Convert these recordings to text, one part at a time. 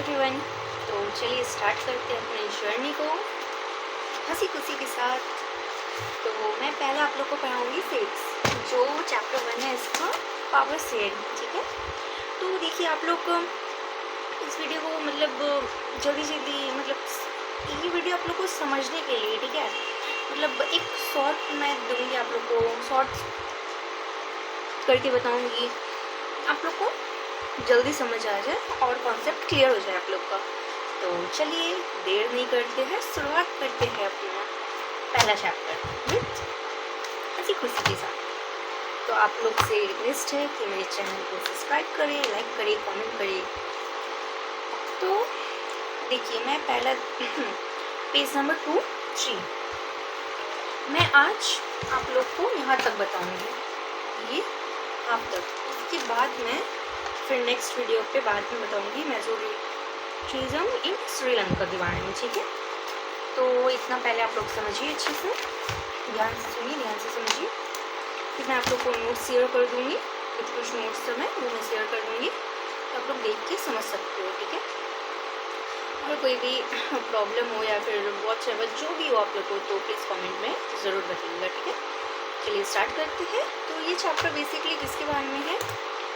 Everyone. तो चलिए start करते हैं अपनी जर्नी को हंसी खुशी के साथ। तो मैं पहले आप लोग को पढ़ाऊँगी सिक्स, जो चैप्टर 1 है इसका पावर सेड। ठीक है, तो देखिए आप लोग इस वीडियो को जल्दी जल्दी ये वीडियो आप लोग को समझने के लिए, ठीक है, एक शॉर्ट मैं दूँगी आप लोग को, शॉर्ट करके बताऊँगी आप लोग को, जल्दी समझ आ जाए और कॉन्सेप्ट क्लियर हो जाए आप लोग का। तो चलिए देर नहीं करते हैं, शुरुआत करते हैं अपना पहला चैप्टर विथ हंसी खुशी के साथ। तो आप लोग से रिक्वेस्ट है कि मेरे चैनल को सब्सक्राइब करें, लाइक करें, कमेंट करें। तो देखिए मैं पहला पेज नंबर 2, 3 मैं आज आप लोग को यहाँ तक बताऊँगी, ये आप तक। उसके बाद मैं फिर नेक्स्ट वीडियो पे बाद में बताऊंगी मेजोरिटिज्म इन श्रीलंका के बारे में। ठीक है, तो इतना पहले आप लोग समझिए, अच्छे से ध्यान से सुनिए, ध्यान से समझिए। फिर मैं आप लोग को नोट्स शेयर कर दूंगी, कुछ नोट्स तो मैं शेयर कर दूंगी, तो आप लोग देख के समझ सकते हो। ठीक है, अगर कोई भी प्रॉब्लम हो या फिर वॉच एवर जो भी हो आप लोग को, तो प्लीज़ कमेंट में ज़रूर बताइएगा। ठीक है, चलिए स्टार्ट करते हैं। तो ये चैप्टर बेसिकली किसके बारे में है?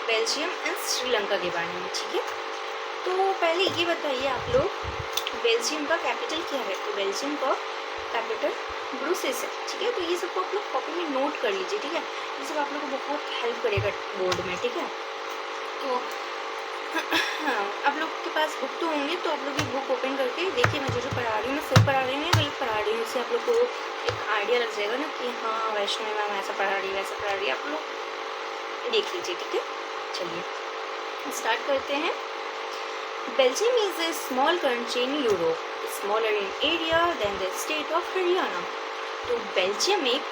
बेल्जियम एंड श्रीलंका के बारे में। ठीक है, तो पहले ये बताइए आप लोग बेल्जियम का कैपिटल क्या है? तो बेल्जियम का कैपिटल ब्रुसेल्स है। ठीक है, तो ये सबको आप लोग कॉपी में नोट कर लीजिए। ठीक है, ये सब आप लोग को बहुत हेल्प करेगा बोर्ड में। ठीक है, तो आप लोग के पास बुक तो होंगे, तो आप लोग ये बुक ओपन करके देखिए, मैं जो पढ़ा रही हूँ मैं सही पढ़ा रही हूँ या गलत पढ़ा रही हूँ, इससे आप लोग को एक आइडिया लग जाएगा ना कि हाँ वैष्णवी मैम ऐसा पढ़ा रही है, वैसा पढ़ा रही है, आप लोग देख लीजिए। ठीक है, चलिए स्टार्ट करते हैं। Belgium is a small country in Europe, smaller in area than the state of Haryana. तो बेल्जियम एक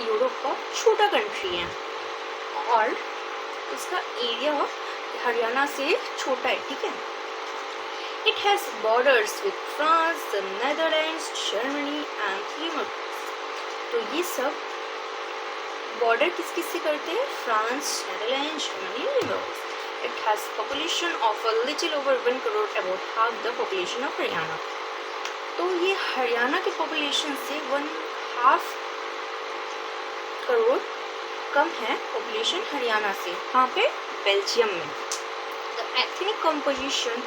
यूरोप का छोटा कंट्री है और उसका एरिया हरियाणा से छोटा है। ठीक है, it has borders with France, the Netherlands, Germany and लिमर्क्स। तो ये सब बॉर्डर किस किस से करते हैं? फ्रांस, नेदरलैंड, जर्मनी, लिमर्क्स। It has population of a little over 1 crore, about half the population of Haryana. तो ये हरियाणा के पॉपुलेशन से 1/2 करोड़ कम है पॉपुलेशन हरियाणा से। कहाँ पे? बेल्जियम में। The ethnic composition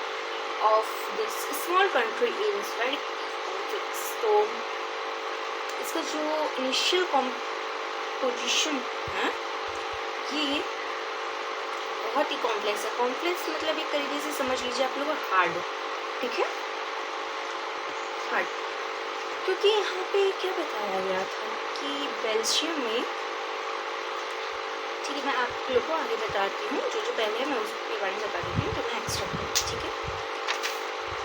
of this small country is very complex. तो इसका जो इनिशियल कंपोजिशन है ये बहुत ही कॉम्प्लेक्स है। कॉम्प्लेक्स मतलब एक तरीके से समझ लीजिए आप लोग हार्ड। ठीक है, हार्ड, क्योंकि यहाँ पे क्या बताया गया था कि बेल्जियम में, ठीक है मैं आप लोग को आगे बताती हूँ, जो पहले है मैं उसके बारे में बता देती हूँ, तो मैं नेक्स्ट रखूँगी। ठीक है,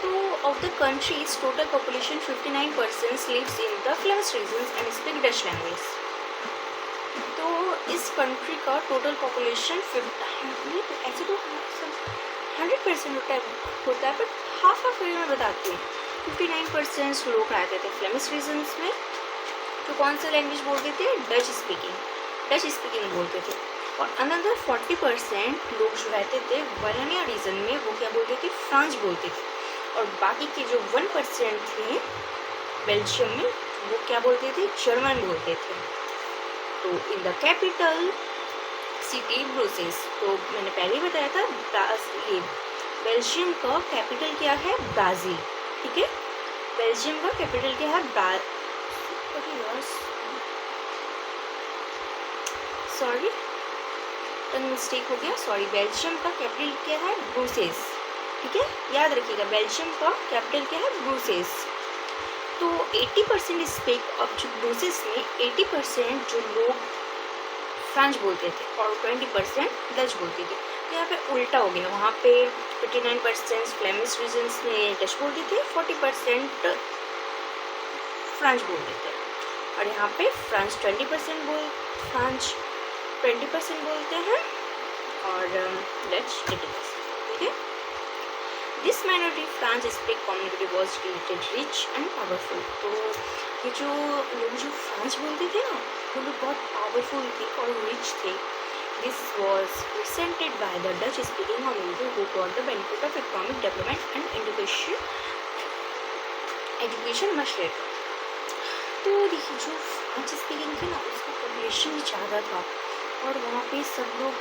तो of the country's total population 59% lives in the Flemish regions and speak Dutch language. तो इस कंट्री का टोटल पॉपुलेशन ऐसे तो 100% होता है, बट हाफ मैं बताती हूँ। 59% लोग रहते थे फ्लेमिश रीजन्स में, तो कौन सा लैंग्वेज बोलते थे? डच स्पीकिंग बोलते थे। और अनदर 40% लोग जो रहते थे वलोनिया रीजन में, वो क्या बोलते थे? फ्रेंच बोलते थे। और बाकी के जो 1% थे बेल्जियम में, वो क्या बोलते थे? जर्मन बोलते थे। तो in the capital city Brussels, तो मैंने पहले ही बताया था ब्राज़ील। बेल्जियम का कैपिटल क्या है? ब्राज़ील। ठीक है, बेल्जियम का कैपिटल क्या है? सॉरी, मिस्टेक हो गया, सॉरी। बेल्जियम का कैपिटल क्या है? ब्रुसेल्स। ठीक है, याद रखिएगा बेल्जियम का कैपिटल क्या है? ब्रुसेल्स। तो 80% स्पीक ऑफ जो ब्रुसेल्स में 80% जो लोग फ्रेंच बोलते थे और 20% डच बोलते थे। तो यहाँ पे उल्टा हो गया, वहाँ पे 59% फ्लेमिश रीजन्स में डच बोलते थे, 40% फ्रेंच बोलते थे, और यहाँ पे फ्रेंच 20% बोलते हैं और डच 80%। ठीक है, this minority French speak community was created rich and powerful. तो ये जो लोग जो फ्रेंच बोलते थे ना, वो लोग बहुत पावरफुल थे और रिच थे। This was presented by the Dutch-speaking community who got the benefit of economic development and education much later. तो देखिए जो फ्रेंच स्पीकिंग थी ना उसका पॉपुलेशन भी ज़्यादा था और वहाँ पे सब लोग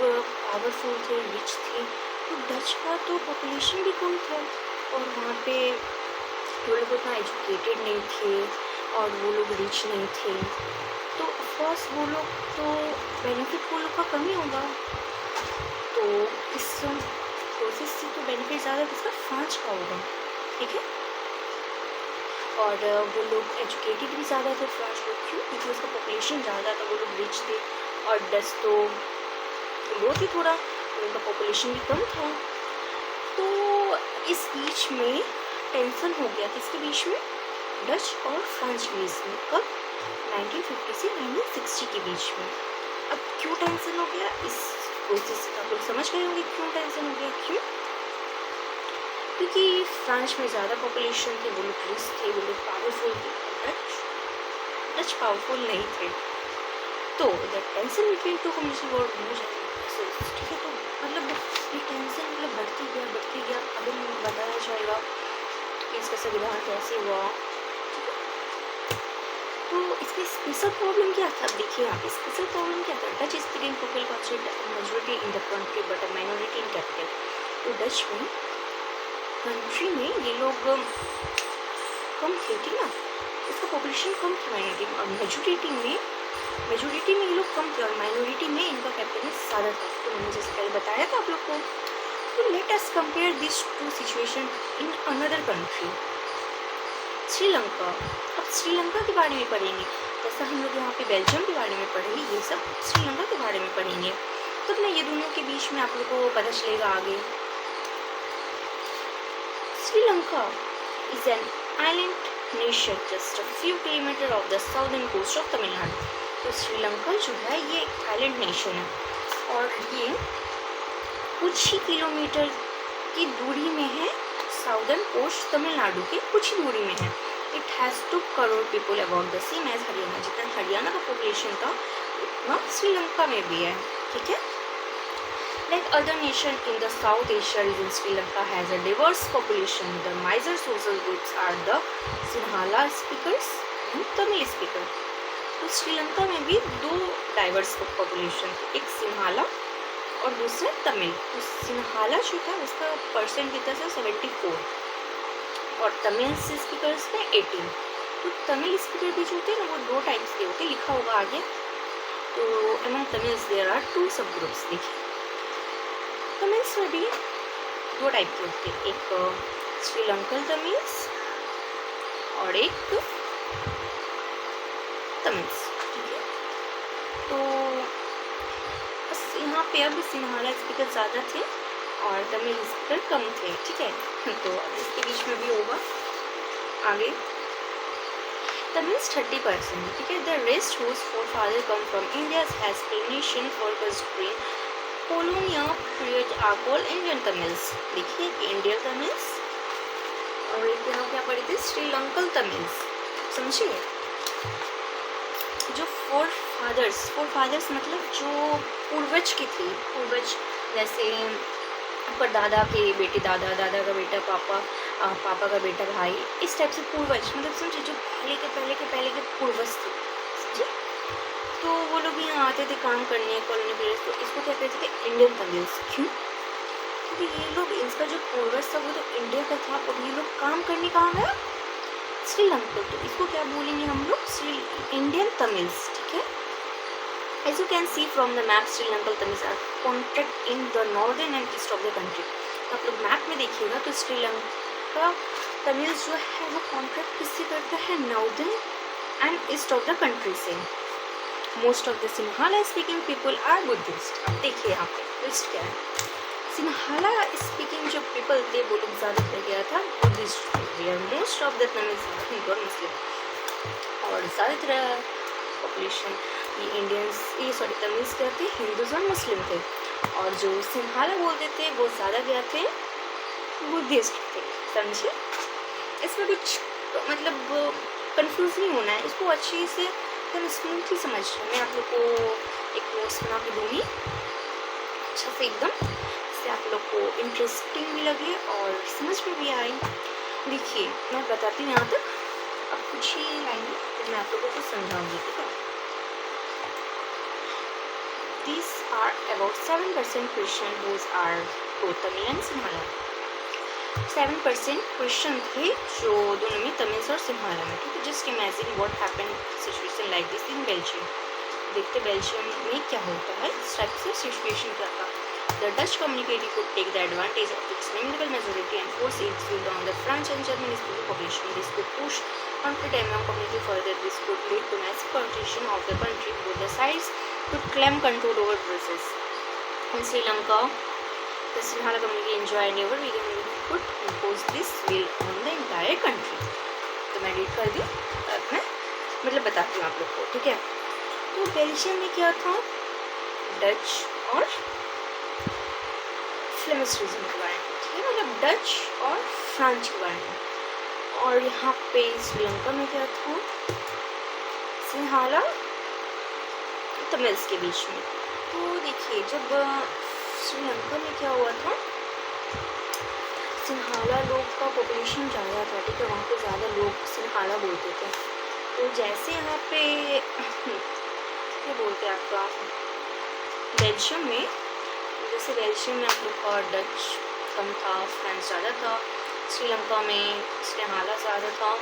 पावरफुल थे, रिच थे। तो डच का तो पॉपुलेशन भी कम था और वहाँ पे वो लोग उतना एजुकेटेड नहीं थे और वो लोग रिच नहीं थे। तो ऑफकोर्स वो लोग तो बेनिफिट वो लोग का कम ही होगा। तो इस प्रोसेस से तो बेनिफिट ज़्यादा किसका, फ्रांस का होगा, ठीक है। और वो लोग एजुकेटेड भी ज़्यादा थे फ्रांस लोग, क्यों, क्योंकि उसका पॉपुलेशन ज़्यादा था, वो लोग रिच थे। और डच तो वो थे थोड़ा, उनका पॉपुलेशन भी कम था। तो इस बीच में टेंशन हो गया किसके बीच में, डच और फ्रांस के बीच में। कब, 1950 से 1960 के बीच में। अब क्यों टेंशन हो गया, इस प्रोसेस से आप लोग समझ गए होंगे क्यों टेंशन हो गया। क्यों, क्योंकि फ्रांस में ज़्यादा पॉपुलेशन थी, वो लोग रिच थे, वो लोग पावरफुल थे। डच पावरफुल नहीं थे। तो the tension between two community war हो जाती है, ठीक है। तो मतलब ये टेंशन मतलब बढ़ती गया। अभी बताया जाएगा कि इसका संविधान कैसे हुआ। तो इसमें स्पेशल प्रॉब्लम क्या था, देखिए यहाँ पे स्पेशल प्रॉब्लम क्या था। Dutch speaking people constitute majority in the country but a minority in capital. तो डच में कंट्री में ये लोग कम थे, ठीक ना, इसका पॉपुलेशन कम था माइनॉरिटी में, और मेजोरिटी में ये लोग कम थे और माइनॉरिटी में इनका कैपिटल ज़्यादा था। तो मैंने जैसे पहले बताया था आप लोग को। तो let us compare this to situation in another country, Sri Lanka. अब श्रीलंका के बारे में पढ़ेंगे, जैसा हम लोग यहाँ पे बेल्जियम के बारे में पढ़ेंगे, ये सब श्रीलंका के बारे में पढ़ेंगे। तो अपने ये दोनों के बीच में आप लोग को पता चलेगा आगे। Sri Lanka is an island nation just a few kilometre off the southern coast of Tamil Nadu. तो श्रीलंका जो है ये एक आइलैंड नेशन है और ये कुछ ही किलोमीटर की दूरी में है, साउदर्न कोस्ट तमिलनाडु के कुछ ही दूरी में है। It has 2 crore people about the same as Haryana. जितना हरियाणा का पॉपुलेशन था उतना श्रीलंका में भी है, ठीक है। Like other nation in the South Asia region, Sri Lanka has a diverse population. The major social groups are the Sinhala speakers and Tamil speaker. तो श्रीलंका में भी 2 डाइवर्स पॉपुलेशन थे, एक सिन्हाला और दूसरा तमिल। तो सिन्हाला जो था उसका परसेंट कितना था 74 और तमिल स्पीकर्स में 18। तो तमिल स्पीकर भी जो होते हैं ना वो 2 टाइप्स के होते हैं, लिखा होगा आगे। तो अमंग तमिल्स देयर आर 2 सब ग्रुप्स। देखिए तमिल्स में भी 2 टाइप के होते हैं, एक श्रीलंकन तमिल्स और एक तमिल्स, ठीक है। तो बस यहाँ पे अब सिन्हाला स्पीकर ज़्यादा थे और तमिल स्पीकर कम थे, ठीक है। तो अब इसके बीच में भी होगा आगे। तमिल्स 30%, ठीक है। The rest whose forefather come from India has explanation for constrain colonial period are called Indian Tamils। देखिए कि इंडियन तमिल्स और एक यहाँ क्या पढ़ी थी, श्रीलंकन तमिल्स, समझिए। जो फोर फादर्स मतलब जो पूर्वज की थी, पूर्वज जैसे परदादा के बेटे दादा, दादा का बेटा पापा, पापा का बेटा भाई, इस टाइप से पूर्वज मतलब समझिए जो पहले के पूर्वज थे, समझिए। तो वो लोग यहाँ आते थे काम करने कॉलोनी पीरियड। तो इसको क्या कहते थे, इंडियन तमिल्स। क्यों, क्योंकि ये लोग, इसका जो पूर्वज था वो तो इंडिया का था और ये लोग काम करने कहाँ गया, श्रीलंका। तो इसको क्या बोलेंगे हम लोग, इंडियन तमिल्स, ठीक है। As you can see from the map Sri Lankan Tamils are contract in the northern and east of the country. तो आप लोग मैप में देखिएगा तो श्रीलंका तमिल्स जो है वो कॉन्ट्रैक्ट किससे करता है, northern and east of the country से। Most of the Sinhala speaking people are Buddhist. अब देखिए यहाँ पे ट्विस्ट क्या है, सिन्हाला स्पीकिंग जो पीपल थे वो लोग ज़्यादातर क्या था, बुद्धिस्ट थे। Most of the Tamils Hindu और मुस्लिम और ज़्यादातर पॉपुलेशन ये इंडियंस, ये सॉरी तमिल्स क्या थे, हिंदूज और मुस्लिम थे। और जो सिन्हाला बोलते थे वो ज़्यादा क्या थे, बुद्धिस्ट थे, समझे। इसमें कुछ मतलब कंफ्यूज नहीं होना है, इसको अच्छे से एकदम स्मूथली समझ रहे हैं। मैं आप लोग को एक नोट्स बना के दूँगी अच्छा से एकदम, जिससे आप लोग को इंटरेस्टिंग भी लगे और समझ में भी आए। देखिए मैं बताती हूँ यहाँ तक, अब कुछ ही लाइन फिर मैं आप लोगों को समझाऊंगी, ठीक है। These are about 7% question, those are both Tamil and Sinhala. 7% question थे जो दोनों में तमिल और सिंहाला में, ठीक है। Just imagine what happened situation like this in Belgium. देखते बेल्जियम में क्या होता है, इस टाइप से सिचुएशन क्या था। The Dutch community could take the advantage of its numerical majority and force its view on the French and German-speaking population. This could push conflict among community further. This could lead to massive partition of the country. Both the sides could claim control over process. In Sri Lanka, the Sinhala community enjoyed never began could impose this will on the entire country. तो मैं read कर दी, अब मैं मतलब बताती हूँ आप लोग को, ठीक है। तो बेल्जियम में क्या था, डच और फ्लेमिश रीजन के बारे में, ठीक है, मतलब डच और फ्रांच के बारे में। और यहाँ पे श्रीलंका में क्या था, सिंहाला तमिल्स के बीच में। तो देखिए जब श्रीलंका में क्या हुआ था, सिंहाला लोग का पॉपुलेशन ज़्यादा था, ठीक है, वहाँ पे ज़्यादा लोग सिंहाला बोलते थे। तो जैसे यहाँ पे क्या बोलते हैं आपका बेल्जियम में, जैसे बेल्जियम में आप लोग का डच कम था, फ्रेंच ज़्यादा था, श्रीलंका में सिंहाला ज़्यादा था,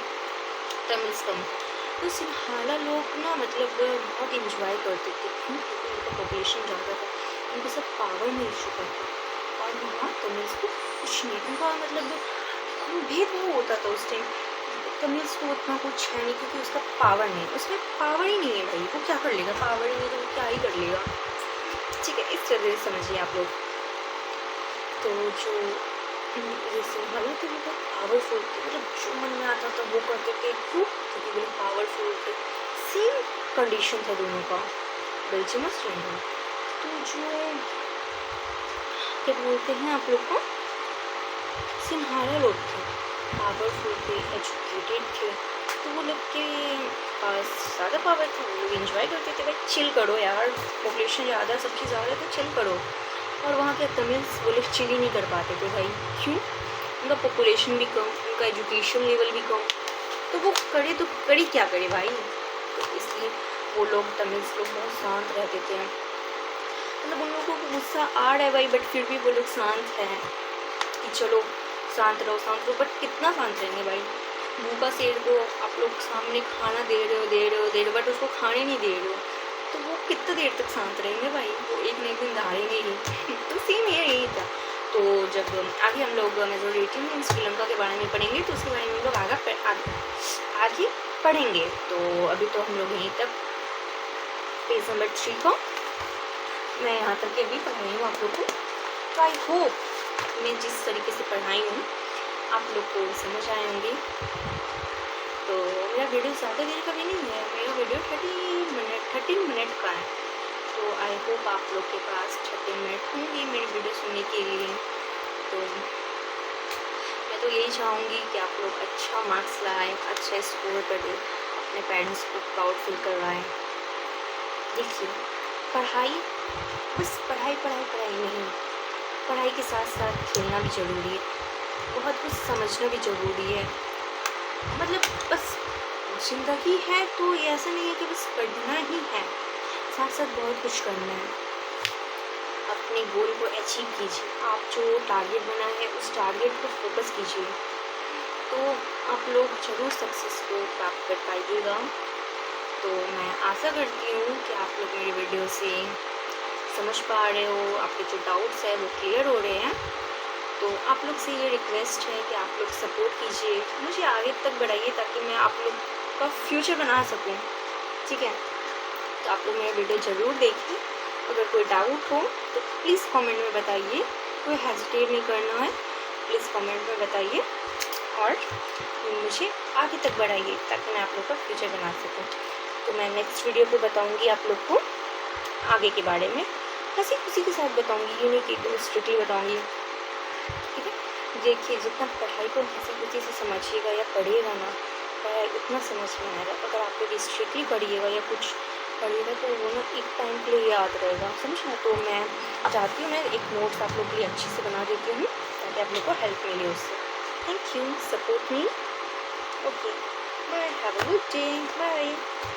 तमिल्स कम था। तो सिंहाला लोग ना मतलब बहुत इंजॉय करते थे, क्योंकि उनका पॉपुलेशन ज़्यादा था, उनके साथ पावर मिल चुका था। और वहाँ तमिल्स को कुछ नहीं, उनका मतलब भेदभाव होता था उस टाइम। तमिल्स को उतना कुछ है नहीं, क्योंकि उसका पावर नहीं, उसमें पावर ही नहीं है भाई, वो क्या कर लेगा, पावर ही नहीं तो वो क्या ही कर लेगा, ठीक है। इस तरह से समझिए आप लोग। तो जो ये सिंहाला थे वो बहुत पावरफुल थे, मतलब जो मन में आता था वो करते थे, क्यों, क्योंकि वो पावरफुल थे। सेम कंडीशन था दोनों का, बेल्जियम और श्रीलंका। तो जो क्या बोलते हैं आप लोग को, सिंहाला लोग थे, पावरफुल थे, एजुकेटेड थे, तो वो लोग के पास ज़्यादा पावर था, वो लोग इन्जॉय करते थे, भाई चिल करो यार, पॉपुलेशन ज़्यादा, सब चीज़ ज़्यादा, तो चिल करो। और वहाँ के तमिल्स वो लोग चिल ही नहीं कर पाते थे भाई, क्यों, उनका पॉपुलेशन भी कम, उनका एजुकेशन लेवल भी कम, तो वो करे तो करे क्या करे भाई। तो इसलिए वो लोग तमिल्स लोग बहुत शांत रहते थे, मतलब उन लोगों को गुस्सा आ रहा है भाई, बट फिर भी वो लोग शांत हैं कि चलो शांत रहो, बट कितना शांत रहेंगे भाई। भूखा शेर को आप लोग सामने खाना दे रहे हो, बट उसको खाने नहीं दे रहे हो, तो वो कितना देर तक शांत रहेंगे भाई, वो एक न एक दिन दहाड़ेंगे ही। तो सेम यही था। तो जब आगे हम लोग मेजोरिटी में श्रीलंका के बारे में पढ़ेंगे, तो उसके बारे में हम लोग आगे पढ़ेंगे। तो अभी तो हम लोग यहीं तक पेज नंबर 3 को मैं यहाँ तक के भी पढ़ाई हूँ आप लोग को। तो आई होप मैं जिस तरीके से पढ़ाई हूँ आप लोग को समझ आए होंगे। तो मेरा वीडियो ज़्यादा देर का भी नहीं है, मेरा वीडियो 13 मिनट का है। तो आई होप आप लोग के पास 13 मिनट होंगे मेरी वीडियो सुनने के लिए। तो मैं तो यही चाहूँगी कि आप लोग अच्छा मार्क्स लाएँ, अच्छा स्कोर करें, अपने पेरेंट्स को प्राउड फील करवाएँ। देखिए पढ़ाई बस पढ़ाई नहीं, पढ़ाई के साथ साथ खेलना भी ज़रूरी है, बहुत कुछ समझना भी ज़रूरी है। मतलब बस ज़िंदगी है तो ये ऐसा नहीं है कि बस पढ़ना ही है, साथ साथ बहुत कुछ करना है। अपने गोल को अचीव कीजिए, आप जो टारगेट बना है उस टारगेट को फोकस कीजिए, तो आप लोग ज़रूर सक्सेस को प्राप्त कर पाइएगा। तो मैं आशा करती हूँ कि आप लोग मेरी वीडियो से समझ पा रहे हो, आपके जो डाउट्स हैं वो क्लियर हो रहे हैं। तो आप लोग से ये रिक्वेस्ट है कि आप लोग सपोर्ट कीजिए, मुझे आगे तक बढ़ाइए, ताकि मैं आप लोग का फ्यूचर बना सकूं, ठीक है। तो आप लोग मेरा वीडियो ज़रूर देखिए, अगर कोई डाउट हो तो प्लीज़ कमेंट में बताइए, कोई हेजिटेट नहीं करना है, प्लीज़ कमेंट में बताइए और मुझे आगे तक बढ़ाइए, ताकि मैं आप लोग का फ्यूचर बना सकूँ। तो मैं नेक्स्ट वीडियो पे बताऊँगी आप लोग को आगे के बारे में, हंसी खुशी के साथ बताऊँगी, ये नहीं कि एकदम स्ट्रिक्टली बताऊँगी, ठीक है। देखिए जितना पढ़ाई को हंसी खुशी से समझिएगा या पढ़िएगा ना, पढ़ाई उतना समझ में आएगा। अगर आप लोग स्ट्रिक्टली पढ़िएगा या कुछ पढ़िएगा तो वो ना एक टाइम के लिए याद रहेगा, समझना। तो मैं चाहती हूँ मैं एक नोट्स आप लोग के लिए अच्छे से बना देती हूँ, ताकि आप लोग को हेल्प मिले उससे। Thank you. Support me. Okay. Bye. Have a good day. Bye.